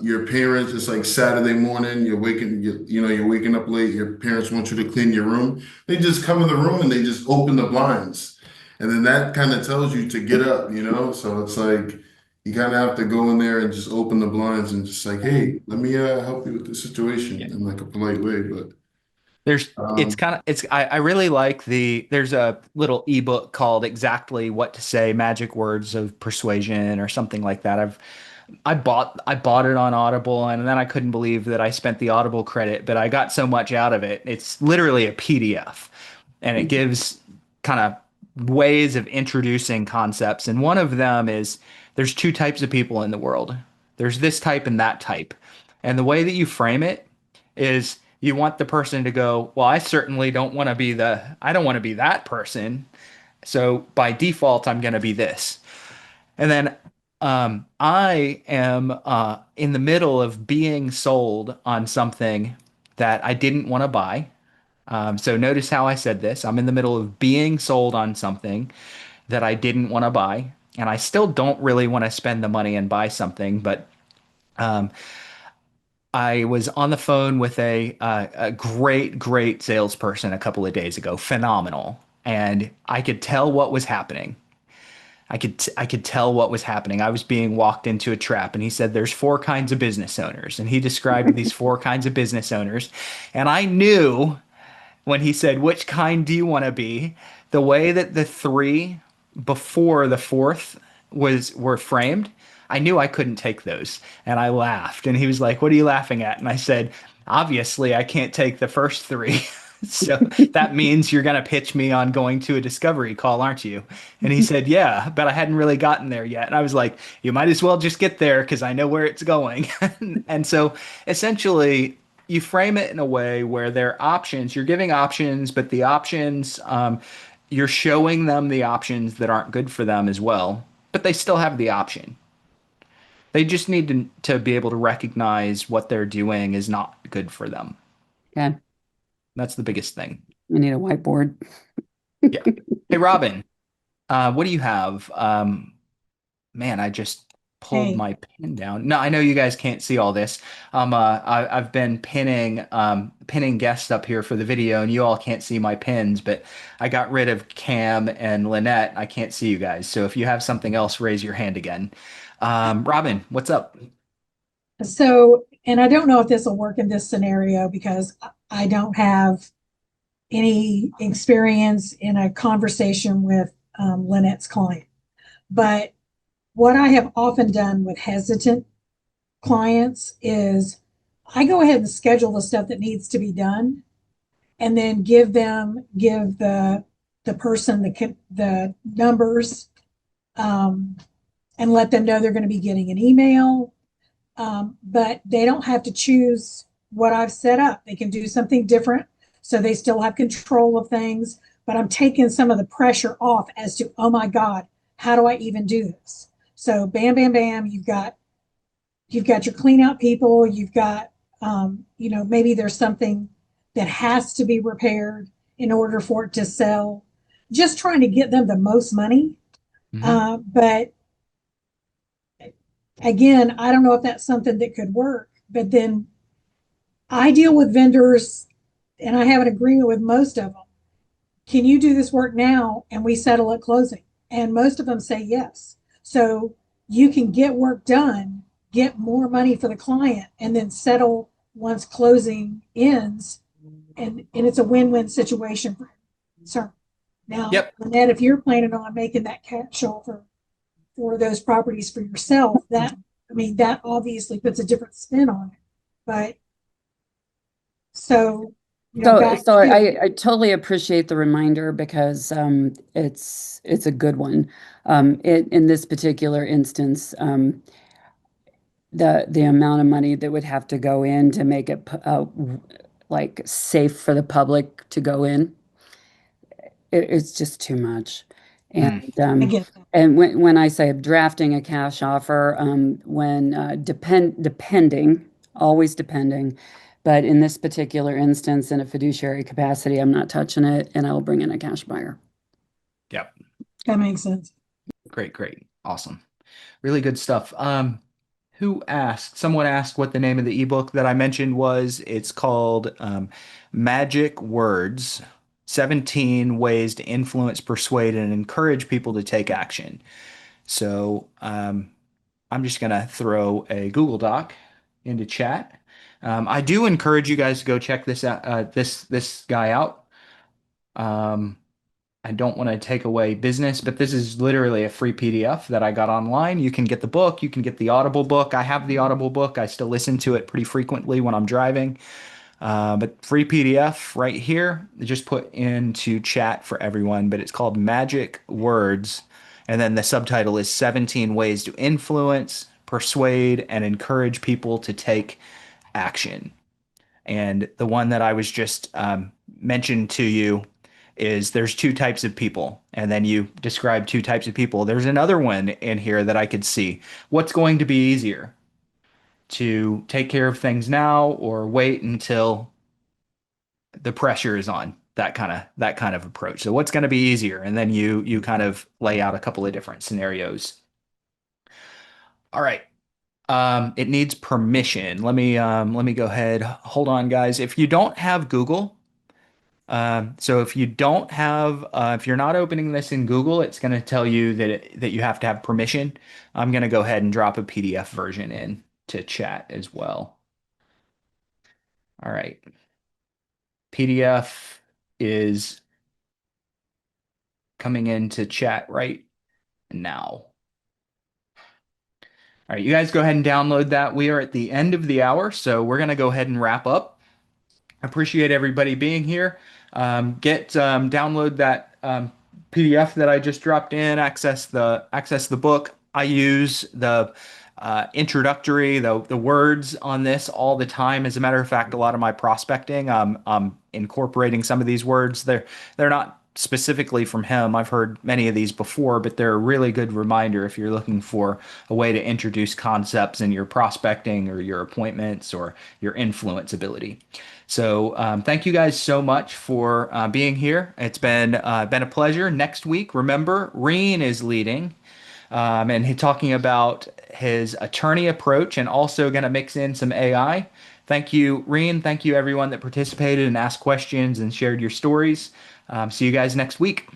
your parents, it's like Saturday morning, you're waking up late, your parents want you to clean your room. They just come in the room and they just open the blinds. And then that kind of tells you to get up, you know? So it's like you kind of have to go in there and just open the blinds and just like, hey, let me help you with the situation Yeah. in like a polite way. But It's um kind of, I really like there's a little ebook called Exactly What to Say, Magic Words of Persuasion or something like that. I bought it on Audible, and then I couldn't believe that I spent the Audible credit, but I got so much out of it. It's literally a PDF, and it gives kind of ways of introducing concepts. And one of them is there's two types of people in the world. There's this type and that type. And the way that you frame it is you want the person to go, well, I don't want to be that person. So by default, I'm going to be this. And then I am in the middle of being sold on something that I didn't want to buy. So notice how I said this. I'm in the middle of being sold on something that I didn't want to buy. And I still don't really want to spend the money and buy something, but um, I was on the phone with a great salesperson a couple of days ago, phenomenal, and I could tell what was happening. I could tell what was happening. I was being walked into a trap, and he said there's four kinds of business owners, and he described these four kinds of business owners, and I knew when he said which kind do you want to be, the way that the three before the fourth were framed, I knew I couldn't take those. And I laughed. And he was like, "What are you laughing at?" And I said, "Obviously, I can't take the first three." So that means you're going to pitch me on going to a discovery call, aren't you? And he said, "Yeah, but I hadn't really gotten there yet." And I was like, "You might as well just get there because I know where it's going." And so essentially, you frame it in a way where they're options. You're giving options, but the options, you're showing them the options that aren't good for them as well, but they still have the option. They just need to be able to recognize what they're doing is not good for them. Okay. That's the biggest thing. I need a whiteboard. Yeah. Hey, Robin, what do you have? Man, I just pulled Hey, my pin down. No, I know you guys can't see all this. I've been pinning guests up here for the video, and you all can't see my pins, but I got rid of Cam and Lynette. I can't see you guys. So if you have something else, raise your hand again. Robin, what's up? so, and I don't know if this will work in this scenario because I don't have any experience in a conversation with Lynette's client. But what I have often done with hesitant clients is I go ahead and schedule the stuff that needs to be done and then give the person the numbers um, and let them know they're going to be getting an email. But they don't have to choose what I've set up. They can do something different. So they still have control of things, but I'm taking some of the pressure off as to, oh my God, how do I even do this? So bam, bam, bam, you've got your clean out people, you've got maybe there's something that has to be repaired in order for it to sell. Just trying to get them the most money. Mhm. But again, I don't know if that's something that could work. But then I deal with vendors and I have an agreement with most of them. Can you do this work now and we settle at closing? And most of them say yes. So you can get work done, get more money for the client, and then settle once closing ends. And it's a win-win situation for concern. Now, Yep. Lynette, if you're planning on making that cash offer for those properties for yourself, that obviously puts a different spin on it. But so, So, back so to, I totally appreciate the reminder because it's a good one. In this particular instance, the amount of money that would have to go in to make it like safe for the public to go in, it's just too much. And I get that. and when I say drafting a cash offer, depending, always depending, but in this particular instance, in a fiduciary capacity, I'm not touching it, and I'll bring in a cash buyer. Yep. That makes sense. Great. Awesome. Really good stuff. Someone asked what the name of the ebook that I mentioned was. It's called Magic Words, 17 Ways to Influence, Persuade, and Encourage People to Take Action. So I'm just going to throw a Google Doc into chat. I do encourage you guys to go check this out, this guy out. I don't want to take away business, but this is literally a free PDF that I got online. You can get the book, you can get the Audible book. I have the Audible book. I still listen to it pretty frequently when I'm driving. But free PDF right here, just put into chat for everyone, but it's called Magic Words. And then the subtitle is 17 Ways to Influence, Persuade, and Encourage People to Take Action. And the one that I was just mentioned to you is there's two types of people, and then you describe two types of people. There's another one in here that I could see. What's going to be easier? To take care of things now or wait until the pressure is on? That kind of approach. So what's going to be easier? And then you kind of lay out a couple of different scenarios. All right. It needs permission. Let me go ahead. Hold on, guys. If you don't have Google, so if you don't have, if you're not opening this in Google, it's going to tell you that you have to have permission. I'm going to go ahead and drop a PDF version in to chat as well. All right. PDF is coming into chat right now. All right, you guys go ahead and download that. We are at the end of the hour, so we're going to go ahead and wrap up. I appreciate everybody being here. Download that PDF that I just dropped in, access the book. I use the introductory, the words on this all the time. As a matter of fact, a lot of my prospecting, I'm incorporating some of these words. They're not specifically from him. I've heard many of these before, but they're a really good reminder if you're looking for a way to introduce concepts in your prospecting or your appointments or your influence ability. So thank you guys so much for being here. It's been a pleasure. Next week, remember, Reen is leading and he's talking about his attorney approach and also going to mix in some AI. Thank you, Reen. Thank you, everyone that participated and asked questions and shared your stories. See you guys next week.